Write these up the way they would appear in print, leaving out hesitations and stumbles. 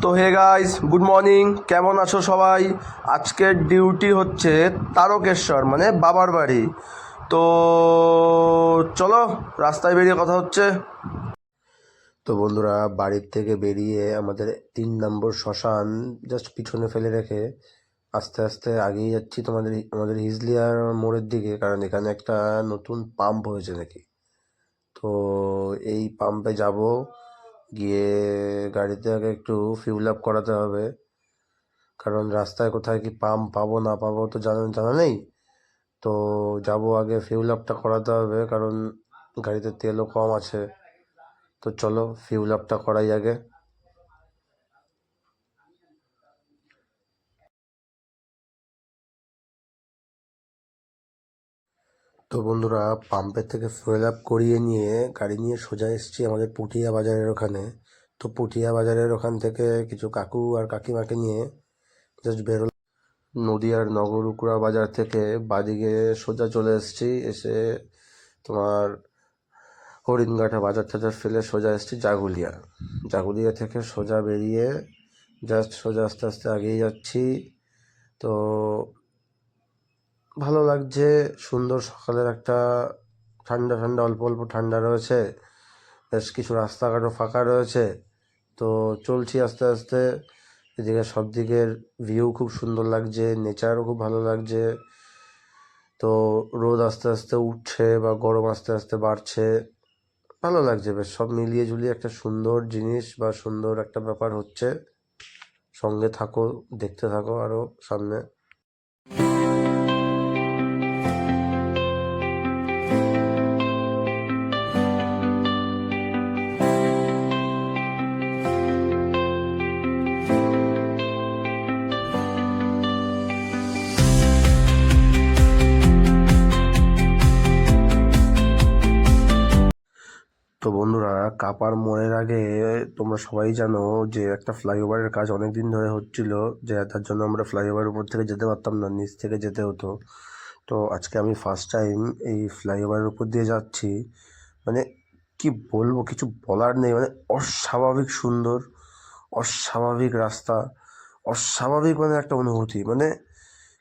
তো hey guys, good morning. কেমন আছো সবাই? আজকের ডিউটি হচ্ছে তারকেশ্বর, মানে বাবার বাড়ি। তো চলো, রাস্তায় বেরিয়ে কথা হচ্ছে। তো বন্ধুরা, বাড়ির থেকে বেরিয়ে আমাদের 3 নম্বর শ্মশান জাস্ট পিছনে ফেলে রেখে আস্তে আস্তে আগিয়ে যাচ্ছি আমাদের হিজলিয়ার মোড়ের দিকে, কারণ এখানে একটা নতুন পাম্প হয়েছে নাকি। তো এই পাম্পে যাব, গিয়ে গাড়িতে আগে একটু ফিউল আপ করাতে হবে, কারণ রাস্তায় কোথায় কি পাম্প পাবো না পাবো তো জানা নেই। তো যাব, আগে ফিউল আপটা করাতে হবে, কারণ গাড়িতে তেলও কম আছে। তো চলো ফিউল আপটা করাই আগে। তো বন্ধুরা, পাম্পের থেকে ফুয়েল আপ করিয়ে নিয়ে গাড়ি নিয়ে সোজা এসেছি আমাদের পুঠিয়া বাজারের ওখানে। তো পুঠিয়া বাজারের ওখান থেকে কিছু কাকু আর কাকিমাকে নিয়ে জাস্ট বেরোলাম। নদিয়ার নগরুকুড়া বাজার থেকে বাদিকে সোজা চলে এসেছি, এসে তোমার হরিণঘাটা বাজার টাজার ফেলে সোজা এসেছি জাগুলিয়া। জাগুলিয়া থেকে সোজা বেরিয়ে জাস্ট সোজা আস্তে আস্তে আগিয়ে যাচ্ছি। তো ভালো লাগছে, সুন্দর সকালের একটা ঠান্ডা ঠান্ডা, অল্প অল্প ঠান্ডা রয়েছে, বেশ কিছু রাস্তাঘাটও ফাঁকা রয়েছে। তো চলছি আস্তে আস্তে, এদিকে সব দিকের ভিউ খুব সুন্দর লাগছে, নেচারও খুব ভালো লাগছে। তো রোদ আস্তে আস্তে উঠছে বা গরম আস্তে আস্তে বাড়ছে, ভালো লাগছে বেশ। সব মিলিয়ে ঝুলিয়ে একটা সুন্দর জিনিস বা সুন্দর একটা ব্যাপার হচ্ছে। সঙ্গে থাকো, দেখতে থাকো আরও সামনে। তো বন্ধুরা, কাপার মোড়ের আগে তোমরা সবাই জানো যে একটা ফ্লাইওভারের কাজ অনেক দিন ধরে হচ্ছিল, যে তার জন্য আমরা ফ্লাইওভারের উপর থেকে যেতে পারতাম না, নিচ থেকে যেতে হতো। তো আজকে আমি ফার্স্ট টাইম এই ফ্লাইওভারের উপর দিয়ে যাচ্ছি। মানে কি বলবো, কিছু বলার নেই, মানে অস্বাভাবিক সুন্দর, অস্বাভাবিক রাস্তা, অস্বাভাবিক মানে একটা অনুভূতি, মানে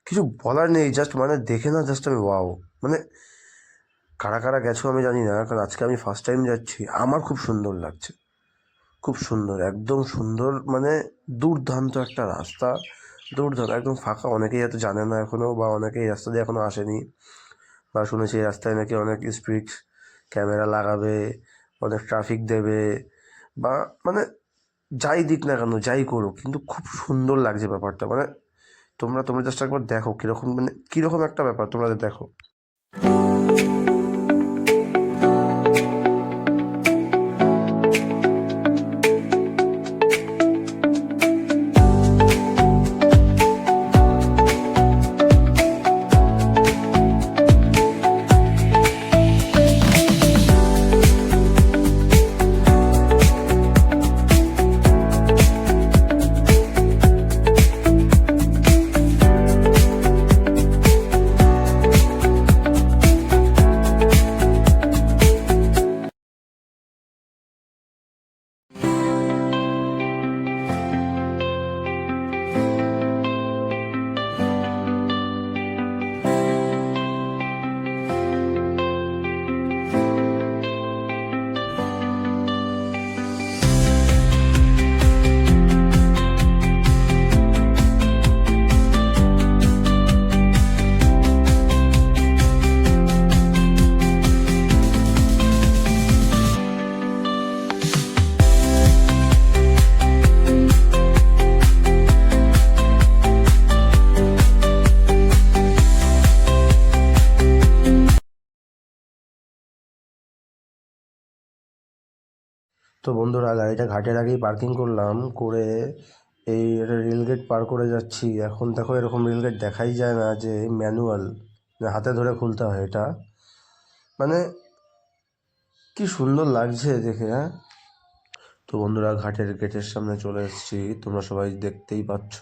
কিছু বলার নেই। জাস্ট মানে দেখে না, জাস্ট আমি ওয়াও। মানে কারা কারা গেছো আমি জানি না, কারণ আজকে আমি ফার্স্ট টাইম যাচ্ছি, আমার খুব সুন্দর লাগছে, খুব সুন্দর, একদম সুন্দর, মানে দুর্দান্ত একটা রাস্তা, দুর্দান্ত, একদম ফাঁকা। অনেকেই হয়তো জানে না এখনও, বা অনেকেই এই রাস্তা দিয়ে এখনও আসেনি, বা শুনেছি এই রাস্তায় নাকি অনেক স্পিড ক্যামেরা লাগাবে, অনেক ট্রাফিক দেবে, বা মানে যাই দিক না কেন, যাই করুক, কিন্তু খুব সুন্দর লাগছে ব্যাপারটা। মানে তোমরা জাস্ট একবার দেখো কীরকম, মানে কীরকম একটা ব্যাপার, তোমরা দেখো। তো বন্ধুরা, গাড়িটা ঘাটের আগেই পার্কিং করলাম, করে এই একটা রেলগেট পার করে যাচ্ছি। এখন দেখো, এরকম রেলগেট দেখাই যায় না যে ম্যানুয়াল, হাতে ধরে খুলতে হয় এটা। মানে কি সুন্দর লাগছে দেখে, হ্যাঁ। তো বন্ধুরা, ঘাটের গেটের সামনে চলে এসেছি, তোমরা সবাই দেখতেই পাচ্ছ।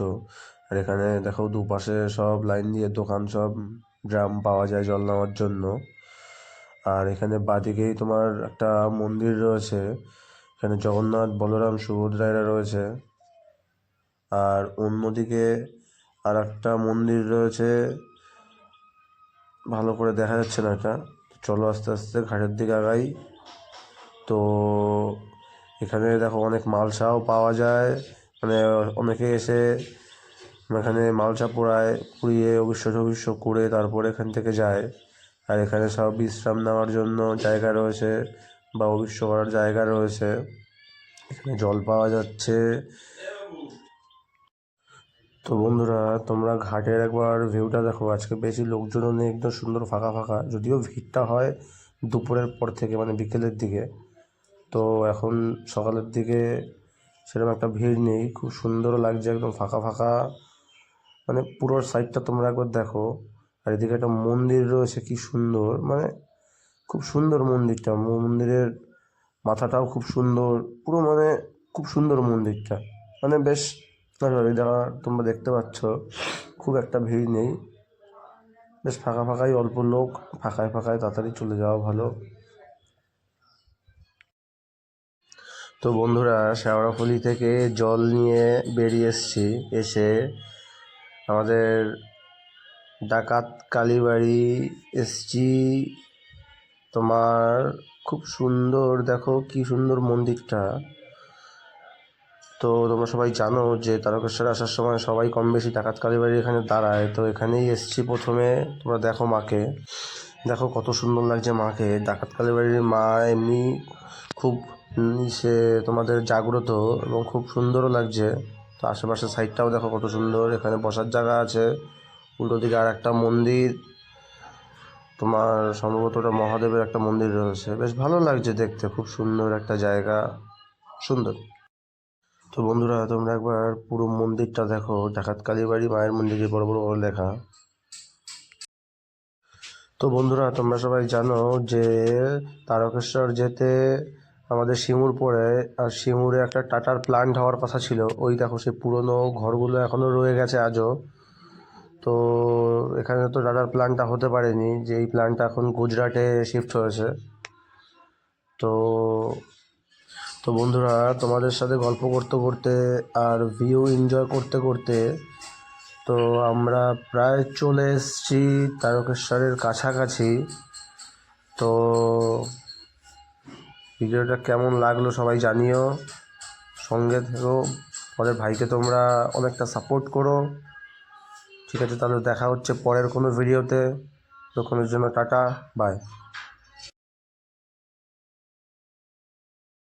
আর এখানে দেখো দুপাশে সব লাইন দিয়ে দোকান, সব ড্রাম পাওয়া যায় জল নেওয়ার জন্য। আর এখানে বাদিকেই তোমার একটা মন্দির রয়েছে, এখানে জগন্নাথ, বলরাম, সুভদ্রা এরা রয়েছে। আর অন্যদিকে আর একটা মন্দির রয়েছে, ভালো করে দেখা যাচ্ছে না এটা। চলো আস্তে আস্তে ঘাটের দিকে আগাই। তো এখানে দেখো অনেক মালসাও পাওয়া যায়, মানে অনেকে এসে এখানে মালসা পুড়িয়ে অবশ্য করে তারপরে এখান থেকে যায়। আর এখানে সব বিশ্রাম নেওয়ার জন্য জায়গা রয়েছে বা অবশ্য করার জায়গা রয়েছে। এখানে জল পাওয়া যাচ্ছে। তো বন্ধুরা, তোমরা ঘাটের একবার ভিউটা দেখো। আজকে বেশি লোকজনও নেই, একদম সুন্দর ফাঁকা ফাঁকা, যদিও ভিড়টা হয় দুপুরের পর থেকে, মানে বিকেলের দিকে। তো এখন সকালের দিকে সেরকম একটা ভিড় নেই, খুব সুন্দরও লাগছে, একদম ফাঁকা ফাঁকা, মানে পুরো সাইডটা তোমরা একবার দেখো। আর এদিকে একটা মন্দির রয়েছে, কি সুন্দর, মানে খুব সুন্দর মন্দিরটা। মন্দিরের মাথাটাও খুব সুন্দর, পুরো মানে খুব সুন্দর মন্দিরটা, মানে বেশ দেখা তোমরা দেখতে পাচ্ছ। খুব একটা ভিড় নেই, বেশ ফাঁকা ফাঁকাই, অল্প লোক, ফাঁকায় ফাঁকায় তাড়াতাড়ি চলে যাওয়া ভালো। তো বন্ধুরা, শেওড়াফুলি থেকে জল নিয়ে বেরিয়ে এসে আমাদের ডাকাত কালীবাড়ি এসছি। তোমার খুব সুন্দর, দেখো কি সুন্দর মন্দিরটা। তো তোমরা সবাই জানো যে তারকেশ্বর আসার সময় সবাই কম বেশি ডাকাত কালীবাড়ির এখানে দাঁড়ায়। তো এখানেই এসছি প্রথমে। তোমরা দেখো মাকে, দেখো কত সুন্দর লাগছে মাকে। ডাকাত কালীবাড়ির মা এমনি খুব সে তোমাদের জাগ্রত এবং খুব সুন্দরও লাগছে। তো আশেপাশের সাইডটাও দেখো কত সুন্দর, এখানে বসার জায়গা আছে। উল্টো দিকে আর একটা মন্দির, তোমার সম্ভবত ওটা মহাদেবের একটা মন্দির রয়েছে, বেশ ভালো লাগছে দেখতে, খুব সুন্দর একটা জায়গা, সুন্দর। তো বন্ধুরা, তোমরা একবার পুরো মন্দিরটা দেখো, ডাকাত কালীবাড়ি মায়ের মন্দিরে বড় বড় করে লেখা। তো বন্ধুরা, তোমরা সবাই জানো যে তারকেশ্বর যেতে আমাদের সিঙ্গুর পড়ে, আর সিঙ্গুরে একটা টাটার প্ল্যান্ট হওয়ার কথা ছিল। ওই দেখো সেই পুরনো ঘরগুলো এখনও রয়ে গেছে আজও। তো এখানে তো টাটার প্ল্যান্টটা হতে পারেনি, যে এই প্ল্যান্টটা এখন গুজরাটে শিফট হয়েছে। তো তো বন্ধুরা, তোমাদের সাথে গল্প করতে করতে আর ভিউ এনজয় করতে করতে তো আমরা প্রায় চলে এসেছি তারকেশ্বরের কাছাকাছি। তো ভিডিওটা কেমন লাগলো সবাই জানিও, সঙ্গে থেকো, আমাদের ভাইকে তোমরা অনেকটা সাপোর্ট করো। ঠিক আছে, তাহলে দেখা হচ্ছে পরের কোনো ভিডিওতে। তখনের জন্য টাটা, বাই।